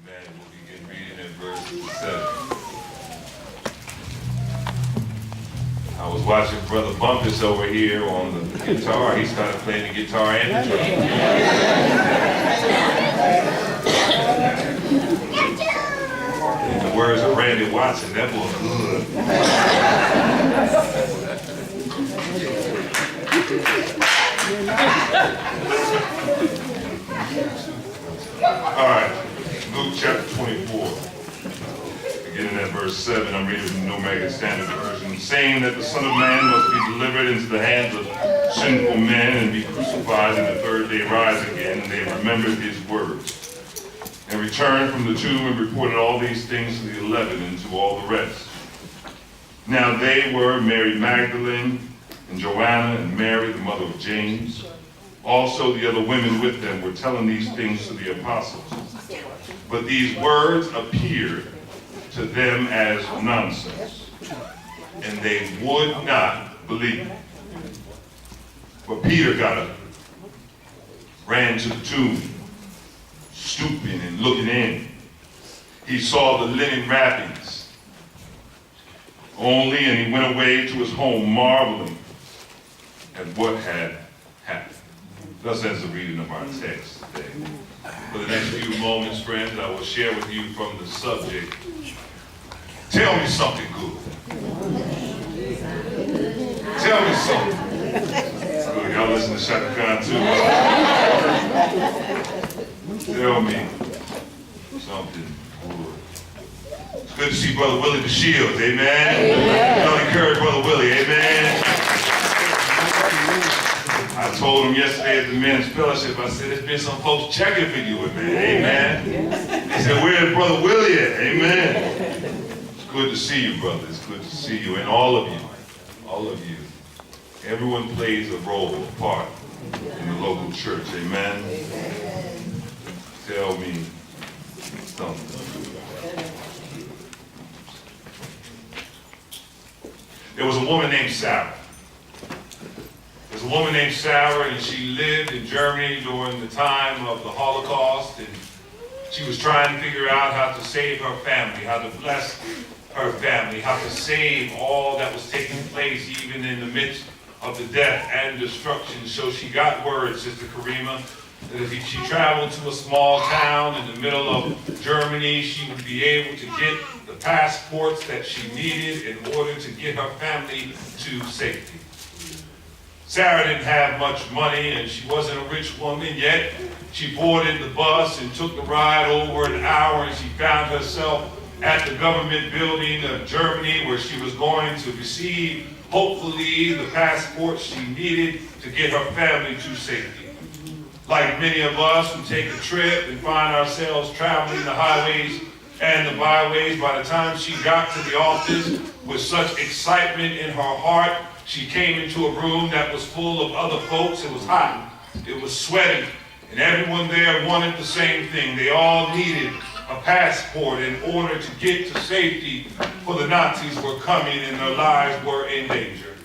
Amen. We'll begin reading in verse 7. I was watching Brother Bumpus over here on the guitar. He's kind of playing the guitar and the drum. In the words of Randy Watson, that was good. All right, Luke chapter 24. Beginning at verse 7, I'm reading from the New American Standard Version, saying that the Son of Man must be delivered into the hands of sinful men and be crucified, and the third day rise again. And they remembered his words, and returned from the tomb and reported all these things to the 11 and to all the rest. Now they were Mary Magdalene, and Joanna, and Mary, the mother of James. Also the other women with them were telling these things to the apostles. But these words appeared to them as nonsense, and they would not believe. But Peter got up, ran to the tomb, stooping and looking in. He saw the linen wrappings only, and he went away to his home marveling at what had happened. Thus ends the reading of our text today. For the next few moments, friends, I will share with you from the subject, tell me something good. Tell me something. Good. Y'all listen to Shaka Khan too. Tell me something good. It's good to see Brother Willie the Shields, amen? Y'all encourage Brother Willie, amen? I told him yesterday at the men's fellowship, I said, there's been some folks checking for you, man, amen? They said, where's Brother Willie at, amen? It's good to see you, brother. It's good to see you, and all of you. Everyone plays a role, a part in the local church, amen? Tell me something. There was a woman named Sarah. There's a woman named Sarah, and she lived in Germany during the time of the Holocaust, and she was trying to figure out how to save her family, how to bless her family, how to save all that was taking place even in the midst of the death and destruction. So she got word, Sister Karima, that if she traveled to a small town in the middle of Germany, she would be able to get the passports that she needed in order to get her family to safety. Sarah didn't have much money, and she wasn't a rich woman, yet she boarded the bus and took the ride over an hour, and she found herself at the government building of Germany, where she was going to receive, hopefully, the passport she needed to get her family to safety. Like many of us who take a trip and find ourselves traveling the highways and the byways, by the time she got to the office with such excitement in her heart, she came into a room that was full of other folks. It was hot, it was sweaty, and everyone there wanted the same thing. They all needed a passport in order to get to safety, for the Nazis were coming and their lives were in danger.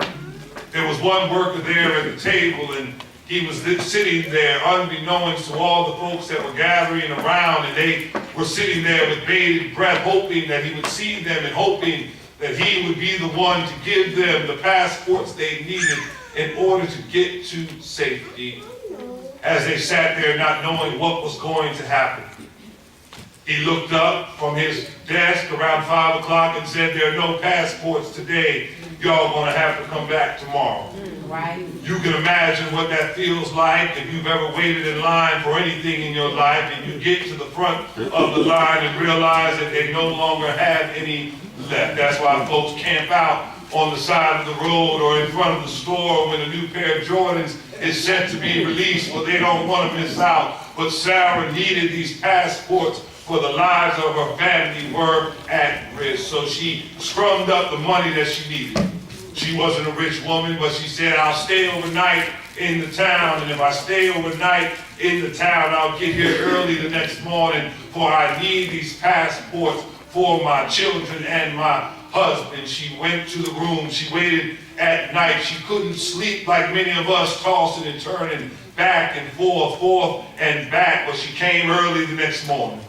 There was one worker there at the table, and he was sitting there unbeknownst to all the folks that were gathering around, and they were sitting there with bated breath, hoping that he would see them and hoping that he would be the one to give them the passports they needed in order to get to safety. As they sat there not knowing what was going to happen, he looked up from his desk around 5 o'clock and said, there are no passports today. Y'all gonna have to come back tomorrow. Right. You can imagine what that feels like if you've ever waited in line for anything in your life and you get to the front of the line and realize that they no longer have any left. That's why folks camp out on the side of the road or in front of the store when a new pair of Jordans is set to be released. Well, they don't want to miss out. But Sarah needed these passports, for the lives of her family were at risk. So she scrummed up the money that she needed. She wasn't a rich woman, but she said, I'll stay overnight in the town, and if I stay overnight in the town, I'll get here early the next morning, for I need these passports for my children and my husband. She went to the room. She waited at night. She couldn't sleep like many of us, tossing and turning back and forth and back, but she came early the next morning.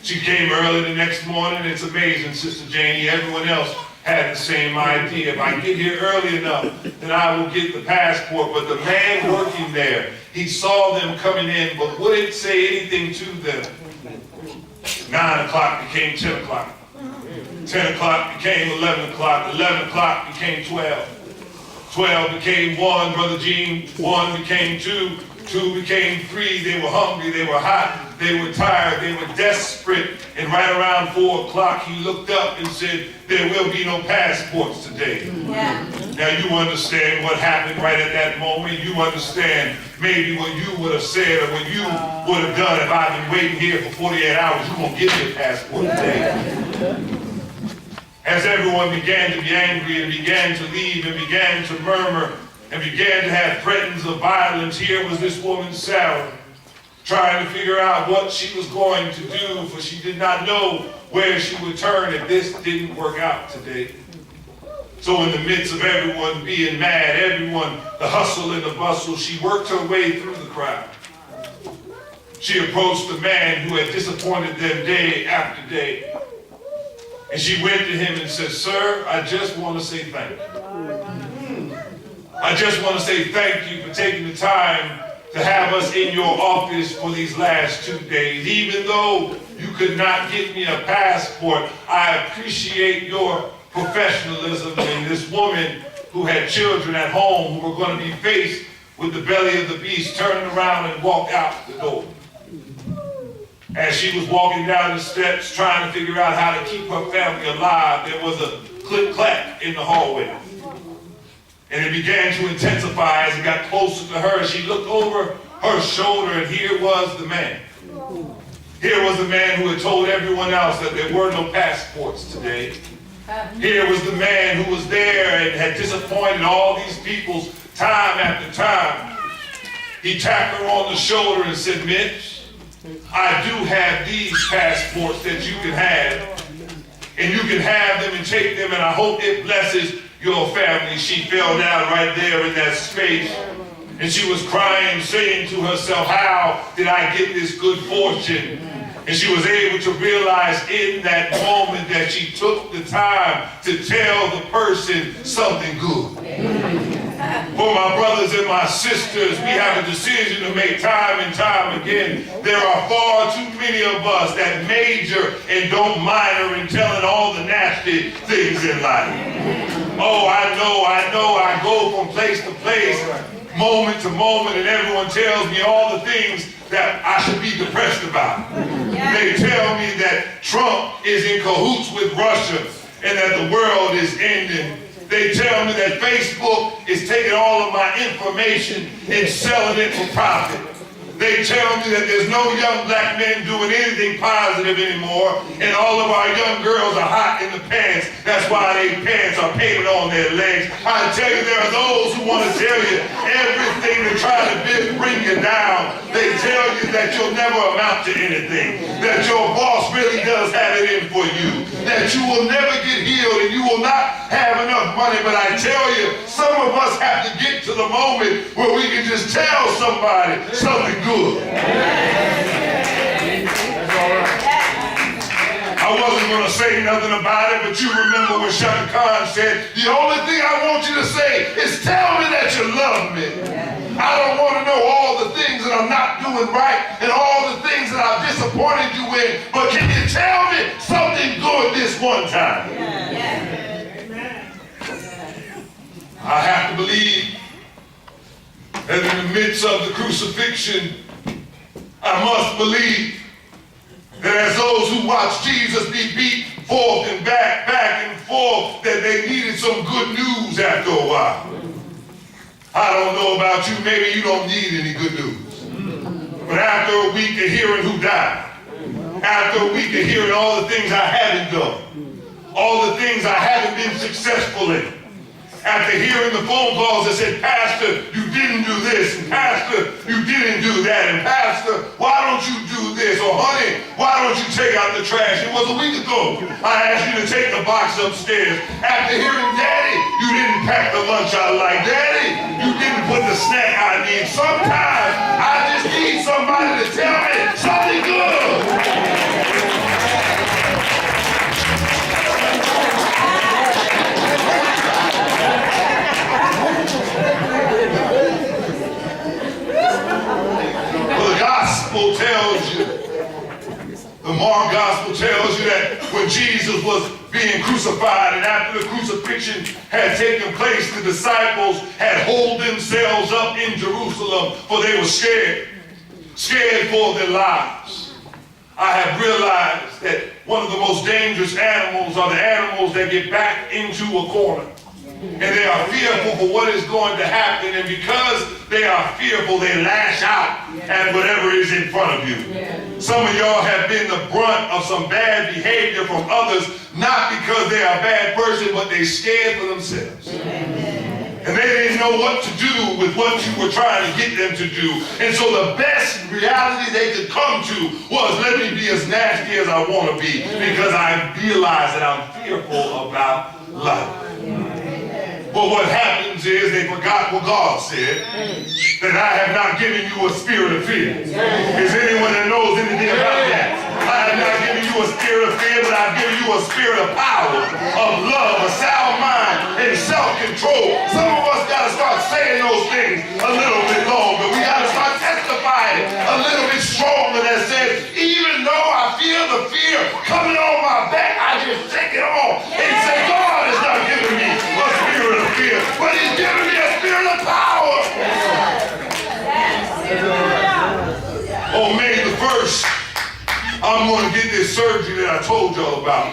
She came early the next morning. It's amazing, Sister Janie. Everyone else had the same idea. If I get here early enough, then I will get the passport. But the man working there, he saw them coming in, but wouldn't say anything to them. 9 o'clock became 10 o'clock. 10 o'clock became 11 o'clock. 11 o'clock became 12. 12 became 1, Brother Gene. 1 became 2. 2 became 3. They were hungry. They were hot. They were tired. They were desperate. And right around 4 o'clock, he looked up and said, there will be no passports today. Yeah. Now you understand what happened right at that moment. You understand maybe what you would have said or what you would have done if I've been waiting here for 48 hours. You won't give me a passport today. As everyone began to be angry and began to leave and began to murmur and began to have threats of violence, here was this woman, Sarah, trying to figure out what she was going to do, for she did not know where she would turn if this didn't work out today. So in the midst of everyone being mad, everyone, the hustle and the bustle, she worked her way through the crowd. She approached the man who had disappointed them day after day. And she went to him and said, sir, I just want to say thank you. I just want to say thank you for taking the time to have us in your office for these last 2 days. Even though you could not get me a passport, I appreciate your professionalism. And this woman who had children at home who were going to be faced with the belly of the beast turned around and walked out the door. As she was walking down the steps trying to figure out how to keep her family alive, there was a click-clack in the hallway. And it began to intensify as it got closer to her. She looked over her shoulder, and here was the man. Here was the man who had told everyone else that there were no passports today. Here was the man who was there and had disappointed all these people time after time. He tapped her on the shoulder and said, Mitch, I do have these passports that you can have, and you can have them and take them, and I hope it blesses your family. She fell down right there in that space, and she was crying, saying to herself, how did I get this good fortune? And she was able to realize in that moment that she took the time to tell the person something good. For my brothers and my sisters, we have a decision to make time and time again. There are far too many of us that major and don't minor in telling all the nasty things in life. Oh, I know, I go from place to place, moment to moment, and everyone tells me all the things that I should be depressed about. They tell me that Trump is in cahoots with Russia and that the world is ending. They tell me that Facebook is taking all of my information and selling it for profit. They tell me that there's no young black men doing anything positive anymore, and all of our young girls are hot in the pants. That's why their pants are painted on their legs. I tell you, there are those who want to tell you everything to try to bring you down. They tell you that you'll never amount to anything, that your boss really does have it in for you, that you will never get healed and you will not have enough money. But I tell you, some of us have to get to the moment where we can just tell somebody something good. I wasn't going to say nothing about it, but you remember when Shaka Khan said, the only thing I want you to say is tell me that you love me. I don't want to know all the things that I'm not doing right and all the things that I've disappointed you in, but can you tell me something good this one time? I have to believe that in the midst of the crucifixion, I must believe that as those who watched Jesus be beat forth and back and forth, that they needed some good news after a while. I don't know about you, maybe you don't need any good news. But after a week of hearing who died, after a week of hearing all the things I haven't done, all the things I haven't been successful in, after hearing the phone calls that said, Pastor, you didn't do this, and Pastor, you didn't do that, and Pastor, why don't you do this, or honey, why don't you take out the trash? It was a week ago I asked you to take the box upstairs. After hearing, Daddy, you didn't pack the lunch I like. Daddy, you didn't put the snack I need. Sometimes I just need somebody to tell me something good. gospel tells you, the Mark gospel tells you that when Jesus was being crucified and after the crucifixion had taken place, the disciples had holed themselves up in Jerusalem, for they were scared for their lives. I have realized that one of the most dangerous animals are the animals that get backed into a corner. And they are fearful for what is going to happen. And because they are fearful, they lash out at whatever is in front of you. Some of y'all have been the brunt of some bad behavior from others, not because they are a bad person, but they're scared for themselves. And they didn't know what to do with what you were trying to get them to do. And so the best reality they could come to was, let me be as nasty as I want to be, because I realize that I'm fearful about life. But what happens is they forgot what God said, that I have not given you a spirit of fear. Is anyone that knows anything about that? I have not given you a spirit of fear, but I've given you a spirit of power, of love, a sound mind, and self-control. Some of us got to start saying those things a little bit longer. We got to start testifying a little bit stronger that says, even though I feel the fear coming on my back, I just take it on and say, God has not given me a spirit of fear, but he's given me a spirit of power. On May the 1st, I'm going to get this surgery that I told y'all about.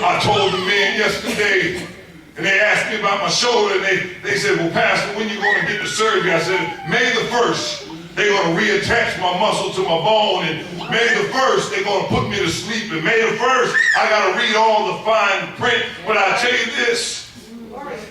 I told the men yesterday, and they asked me about my shoulder, and they said, well, Pastor, when you going to get the surgery? I said, May the 1st, they're going to reattach my muscle to my bone, and May the 1st, they're going to put me to sleep, and May the 1st, I got to read all the fine print. But I tell you this,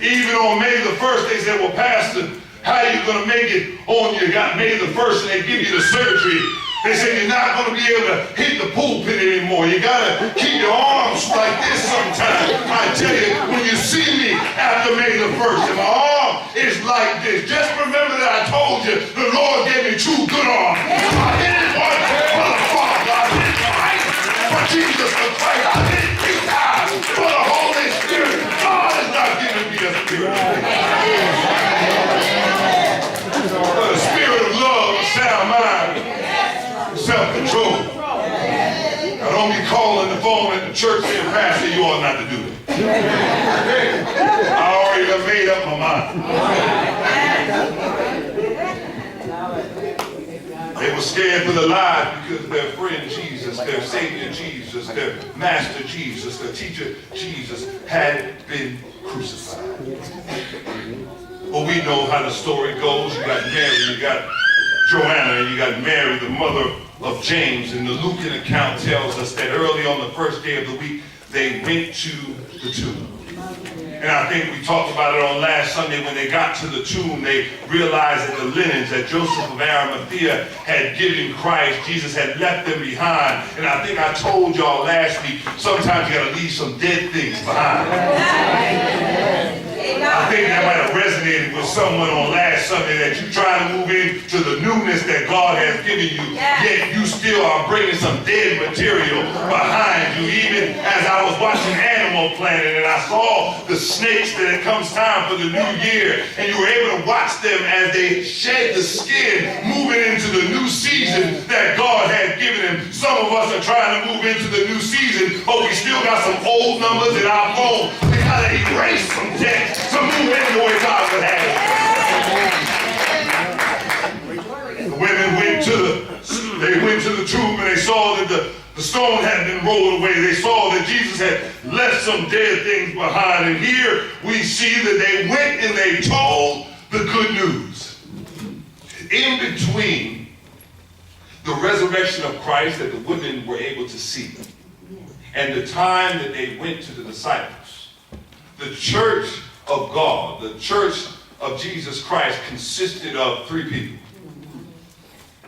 even on May the 1st, they said, well, Pastor, how are you going to make it on you got May the 1st, and they give you the surgery? They said you're not going to be able to hit the pulpit anymore. You got to keep your arms like this sometimes. I tell you, when you see me after May the 1st, and my arm is like this, just remember that I told you the Lord gave me 2 good arms. I hit it one for the Father. I hit it right for Jesus the Christ. I hit it 3 times for the Holy Spirit. God has not given me a spirit of fear, but a spirit of love, a sound mind, self-control. Now don't be calling the phone at the church saying, Pastor, you ought not to do it. I already have made up my mind. They were scared for their lives because their friend Jesus, their Savior Jesus, their Master Jesus, their teacher Jesus had been crucified. Well, we know how the story goes. You got Mary, you got Joanna, and you got Mary, the mother of James. And the Lucan account tells us that early on the first day of the week, they went to the tomb. And I think we talked about it on last Sunday. When they got to the tomb, they realized that the linens that Joseph of Arimathea had given Christ, Jesus had left them behind. And I think I told y'all last week, sometimes you got to leave some dead things behind. I think that might have resonated with someone on last Sunday, that you try to move into the newness that God has given you, yet you still are bringing some dead material behind you. Even as I was watching Animal Planet and I saw the snakes that it comes time for the new year, and you were able to watch them as they shed the skin, moving into the new season that God had given them. Some of us are trying to move into the new season, but we still got some old numbers in our phone. We got to erase some text to move into the way God would have it. The women went to the tomb, and they saw that the stone had been rolled away. They saw that Jesus had left some dead things behind. And here we see that they went and they told the good news. In between the resurrection of Christ that the women were able to see and the time that they went to the disciples, the church of God, the church of Jesus Christ, consisted of 3 people: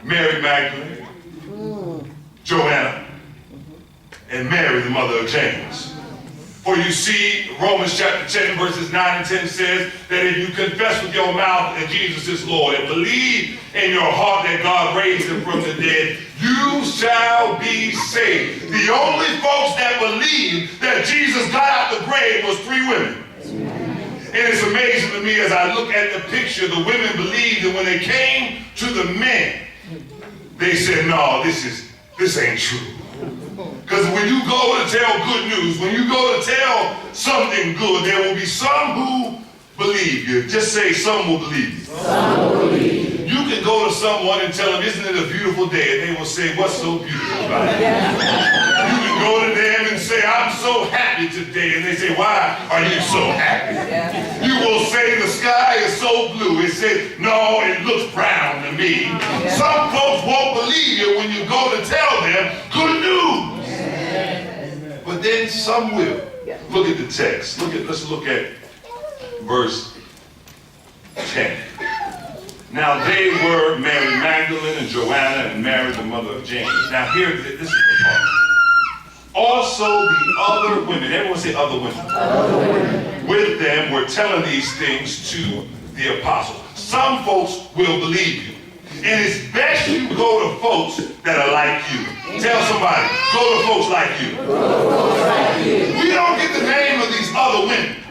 Mary Magdalene, Joanna, and Mary, the mother of James. For you see, Romans chapter 10, verses 9 and 10 says that if you confess with your mouth that Jesus is Lord and believe in your heart that God raised him from the dead, you shall be saved. The only folks that believed that Jesus got out the grave was 3 women. And it's amazing to me as I look at the picture, the women believed that when they came to the men They said, no, this ain't true. Because when you go to tell good news, when you go to tell something good, there will be some who believe you. Just say, some will believe you. Some will believe you. You can go to someone and tell them, isn't it a beautiful day? And they will say, what's so beautiful about it? You can go to them and say, I'm so happy today. And they say, why are you so happy? You will say, the sky is so blue. It says, no, it looks brown to me. Some folks won't believe you when you go to tell them good news. But then some will. Look at the text. Let's look at verse 10. Now they were Mary Magdalene and Joanna and Mary the mother of James. Now here, this is the part. Also the other women, everyone say other women. Other women. With them were telling these things to the apostles. Some folks will believe you. And it's best you go to folks that are like you. Tell somebody, go to folks like you. We don't get the name of these other women.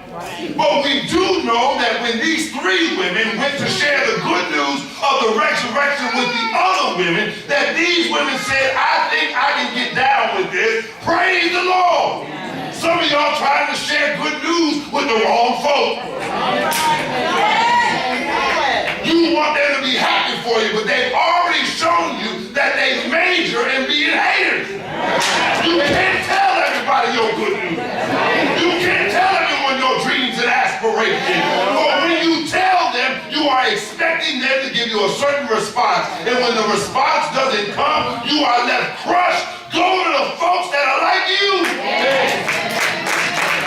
But we do know that when these three women went to share the good news of the resurrection with the other women, that these women said, I think I can get down with this. Praise the Lord. Some of y'all trying to share good news with the wrong folk. You want them to be happy for you, but they've already shown you that they major in being haters. You can't tell everybody your good news. You can't tell everyone your dreams and aspirations. But when you tell them, you are expecting them to give you a certain response. And when the response doesn't come, you are left crushed. Go to the folks that are like you.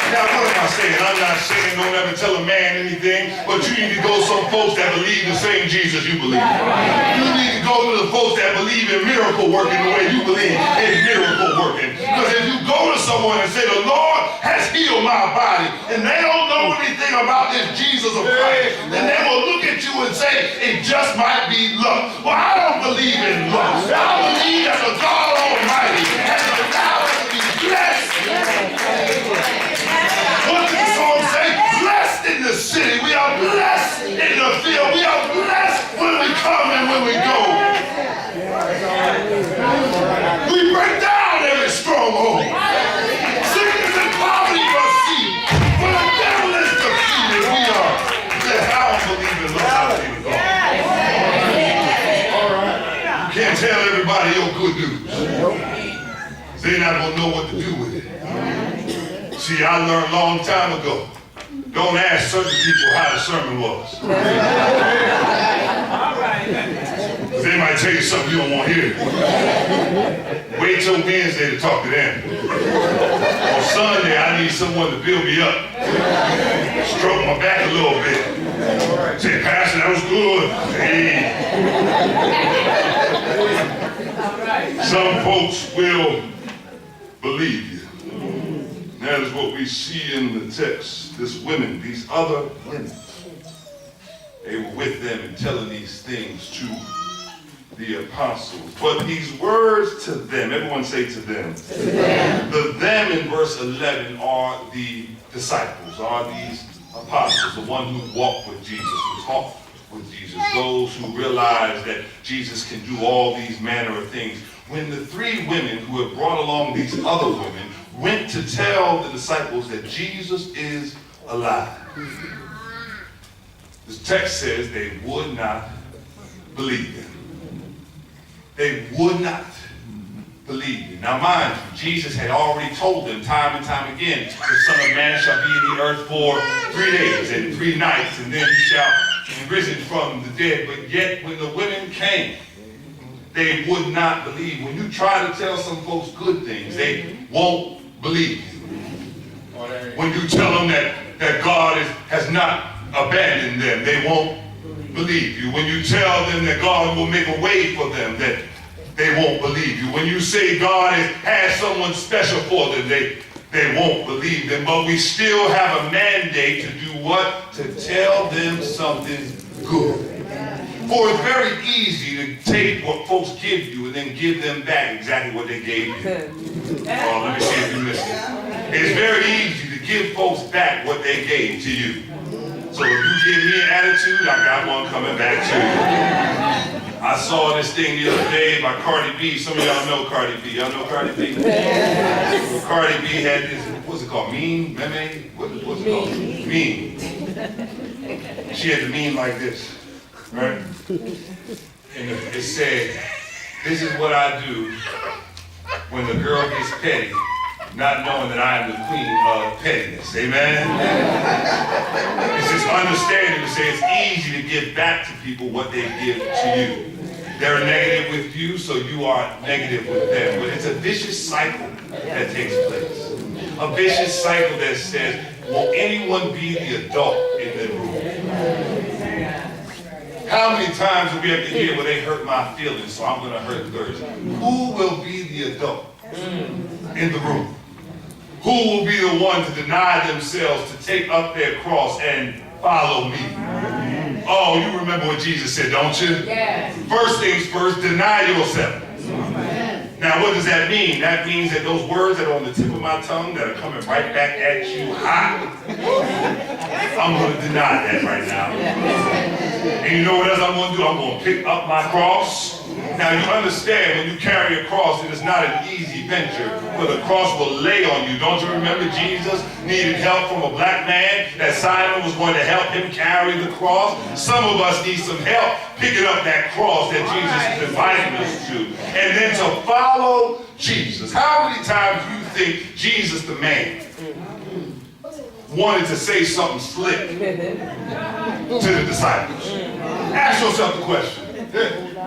Now, what am I saying? I'm not saying don't ever tell a man anything, but you need to go to some folks that believe the same Jesus you believe. You need to go to the folks that believe in miracle working the way you believe in miracle working. Because if you go to someone and say, the Lord has healed my body, and they don't know anything about this Jesus of Christ, then they will look at you and say, it just might be luck. Well, I don't believe in luck. I believe that the God Almighty has allowed us to be blessed. What does the song say? Blessed in the city. We are blessed in the field. We are blessed when we come and when we go. We break down every stronghold. Sickness and poverty must cease. When the devil is defeated, we are. I don't believe in love. You can't tell everybody your good news. They're not going to know what to do with it. See, I learned a long time ago, don't ask certain people how the sermon was. They might tell you something you don't want to hear. Wait till Wednesday to talk to them. On Sunday, I need someone to build me up. Stroke my back a little bit. Say, Pastor, that was good. Hey. Some folks will believe you. That is what we see in the text. These other women, they were with them and telling these things to the apostles. But these words to them, everyone say to them. To them. The them in verse 11 are the disciples, are these apostles, the one who walked with Jesus, who talked with Jesus, those who realized that Jesus can do all these manner of things. When the three women who had brought along these other women went to tell the disciples that Jesus is alive, the text says they would not believe him. They would not believe him. Now mind you, Jesus had already told them time and time again, the Son of Man shall be in the earth for 3 days and 3 nights, and then he shall be risen from the dead. But yet when the women came, they would not believe. When you try to tell some folks good things, they won't believe you. When you tell them that God has not abandoned them, they won't believe you. When you tell them that God will make a way for them, that they won't believe you. When you say God has someone special for them, they won't believe them. But we still have a mandate to do what? To tell them something good. For it's very easy to take what folks give you and then give them back exactly what they gave you. Oh, let me see if you listen. It's very easy to give folks back what they gave to you. So if you give me an attitude, I got one coming back to you. I saw this thing the other day by Cardi B. Some of y'all know Cardi B. Y'all know Cardi B? Cardi B had this, what's it called? Meme? Meme? What's it called? Meme. She had the meme like this, right? And it said, "This is what I do when the girl gets petty, not knowing that I am the queen of pettiness." Amen? It's just understanding to say it's easy to give back to people what they give to you. They're negative with you, so you are negative with them. But it's a vicious cycle that takes place. A vicious cycle that says, will anyone be the adult in the room? How many times do we have to hear, well, they hurt my feelings, so I'm going to hurt theirs? Who will be the adult in the room? Who will be the one to deny themselves, to take up their cross and follow me? Oh, you remember what Jesus said, don't you? Yes. First things first, deny yourself. Now, what does that mean? That means that those words that are on the tip of my tongue that are coming right back at you hot, I'm going to deny that right now. And you know what else I'm going to do? I'm going to pick up my cross. Now, you understand, when you carry a cross, it is not an easy venture, but the cross will lay on you. Don't you remember Jesus needed help from a black man, that Simon was going to help him carry the cross? Some of us need some help picking up that cross that Jesus is inviting us to, and then to follow Jesus. How many times do you think Jesus, the man, wanted to say something slick to the disciples? Ask yourself the question.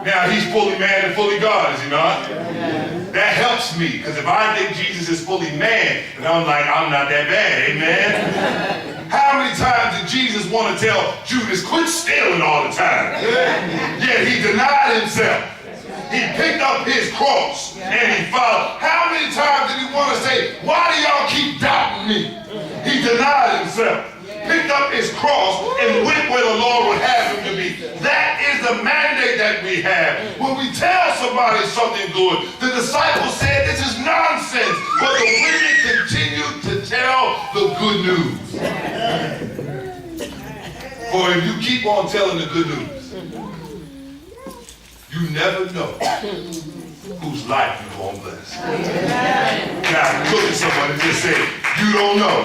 Now, he's fully man and fully God, is he not? That helps me, because if I think Jesus is fully man, then I'm like, I'm not that bad, amen? How many times did Jesus want to tell Judas, quit stealing all the time? Yet he denied himself. He picked up his cross and he followed. How many times did he want to say, why do y'all keep doubting me? He denied himself, picked up his cross, and went where the Lord would have him to be. That is the mandate that we have. When we tell somebody something good, the disciples said this is nonsense, but the women continued to tell the good news. For if you keep on telling the good news, you never know whose life you're going to bless. Now, look at someone and just say, you don't know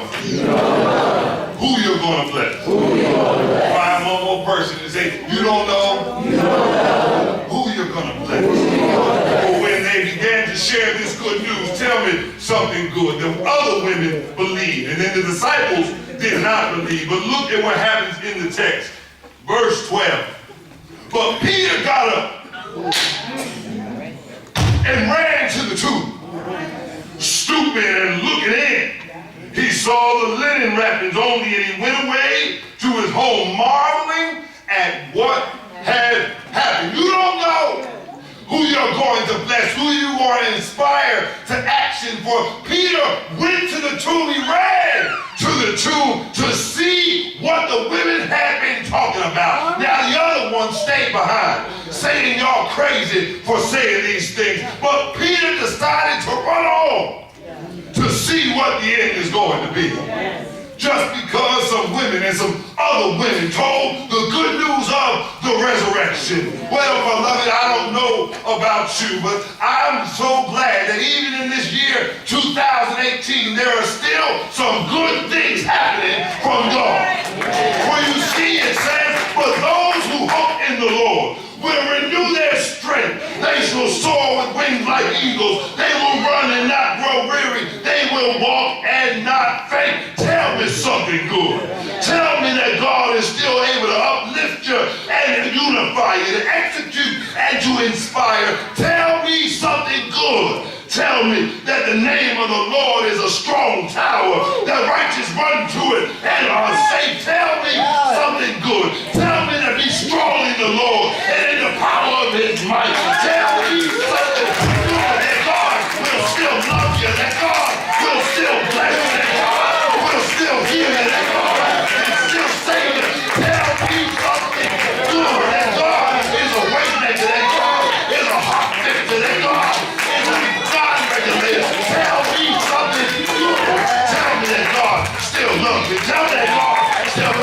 who you're going to bless. Find one more person and say, you don't know who you're going to bless. But when they began to share this good news, tell me something good. The other women believed, and then the disciples did not believe. But look at what happens in the text. Verse 12. But Peter got up and ran to the tomb. Stooping and looking in, he saw the linen wrappings only, and he went away to his home, marveling at what had happened. You don't know who you're going to bless, who you are to inspire to action for. Peter went to the tomb, he ran to the tomb to see what the women had been talking about. Now the other one stayed behind, saying y'all crazy for saying these things. But Peter decided to run on to see what the end is going to be. Just because some women and some other women told the good news of the resurrection. Well, beloved, I don't know about you, but I'm so glad that even in this year, 2018, there are still some good things happening from God. Where you see it says, but those who hope in the Lord will renew their strength. They shall soar with wings like eagles. They will run and not grow weary. They will walk and not faint. Tell me something good. Tell me that God is still able to uplift you and unify you, to execute and to inspire. Tell me something good. Tell me that the name of the Lord is a strong tower, that righteous run to it and are safe. Tell me something good. Tell me to be strong in the Lord and in the power of his might. Tell me something good, that God will still love you, that God will still bless you, that God will still heal you, that God will still save you. Tell me something good, that God is a way maker, that God is a heart fixer, that God is a God regulator. Tell me something good. Tell me that God still loves me. Tell me that God still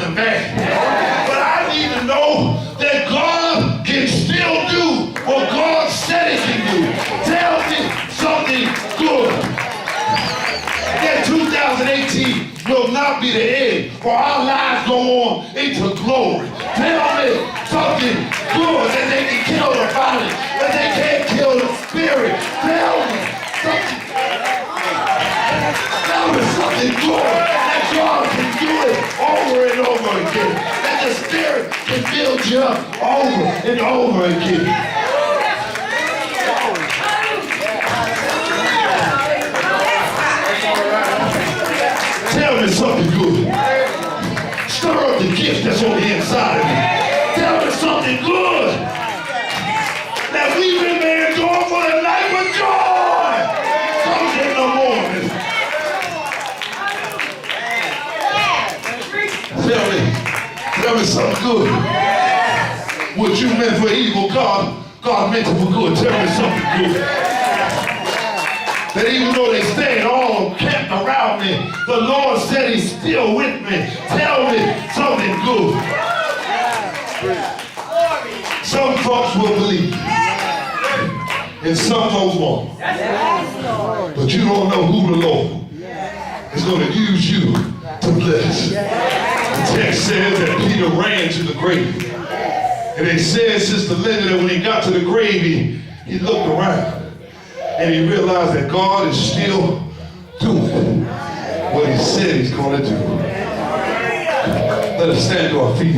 coming back. But I need to know that God can still do what God said He can do. Tell me something good. That 2018 will not be the end, for our lives go on into glory. Tell me something good that they can kill the body, but they can't kill the spirit. Tell me something. Tell me something good that God can do it over and over again. That the spirit can build you up over and over again. Tell me something good. Stir up the gift that's on the inside of me. Tell me something good. That we've been endure for the night with joy comes in the morning. Tell me something good. What you meant for evil, God meant it for good. Tell me something good. That even though they stayed all camped around me, the Lord said He's still with me. Tell me something good. Some folks will believe, and some folks won't. But you don't know who the Lord is going to use you to bless. The text says that Peter ran to the grave. And it says, Sister Linda, that when he got to the grave, he looked around. And he realized that God is still doing what He said He's going to do. Let us stand to our feet.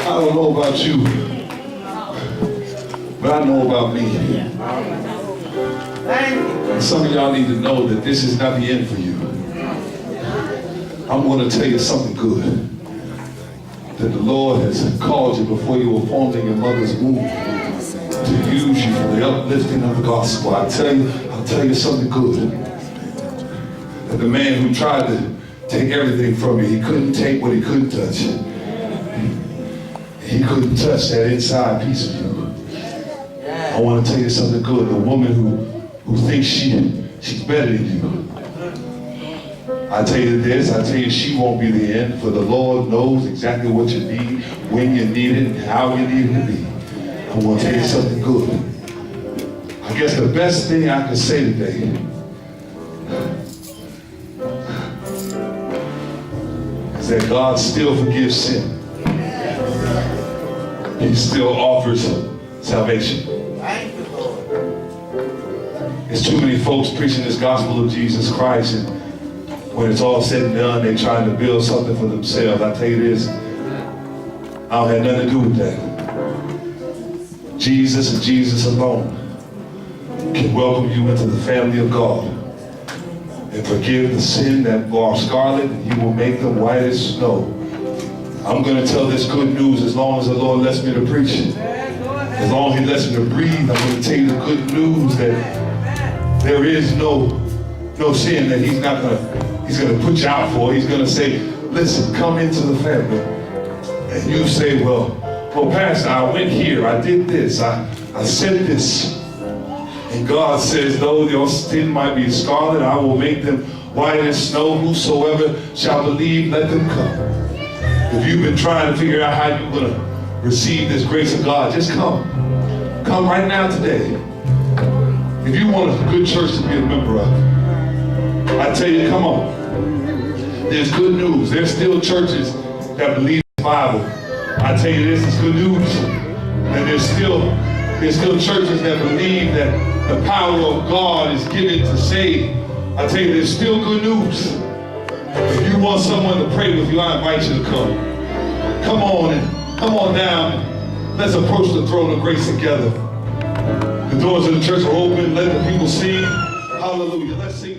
I don't know about you, but I know about me. And some of y'all need to know that this is not the end for you. I'm going to tell you something good. That the Lord has called you before you were formed in your mother's womb to use you for the uplifting of the gospel. I'll tell you something good. That the man who tried to take everything from you, he couldn't take what he couldn't touch. He couldn't touch that inside piece of you. I want to tell you something good. The woman who thinks she's better than you. I tell you this, I tell you she won't be the end, for the Lord knows exactly what you need, when you need it, and how you need it to be. I want to tell you something good. I guess the best thing I can say today is that God still forgives sin. He still offers salvation. There's too many folks preaching this gospel of Jesus Christ, and when it's all said and done, they're trying to build something for themselves. I tell you this, I don't have nothing to do with that. Jesus and Jesus alone can welcome you into the family of God and forgive the sin that are scarlet, and He will make them white as snow. I'm going to tell this good news as long as the Lord lets me to preach it. As long as He lets me to breathe, I'm going to tell you the good news that there is no sin that He's going to put you out for. He's going to say, listen, come into the family. And you say, well, Pastor, I went here, I did this, I said this. And God says, though your sin might be scarlet, I will make them white as snow. Whosoever shall believe, let them come. If you've been trying to figure out how you're going to receive this grace of God, just come. Come right now today. If you want a good church to be a member of, I tell you, come on. There's good news. There's still churches that believe the Bible. I tell you this, it's good news. And there's still churches that believe that the power of God is given to save. I tell you, there's still good news. If you want someone to pray with you, I invite you to come. Come on down. Let's approach the throne of grace together. The doors of the church are open. Let the people sing. Hallelujah. Let's sing.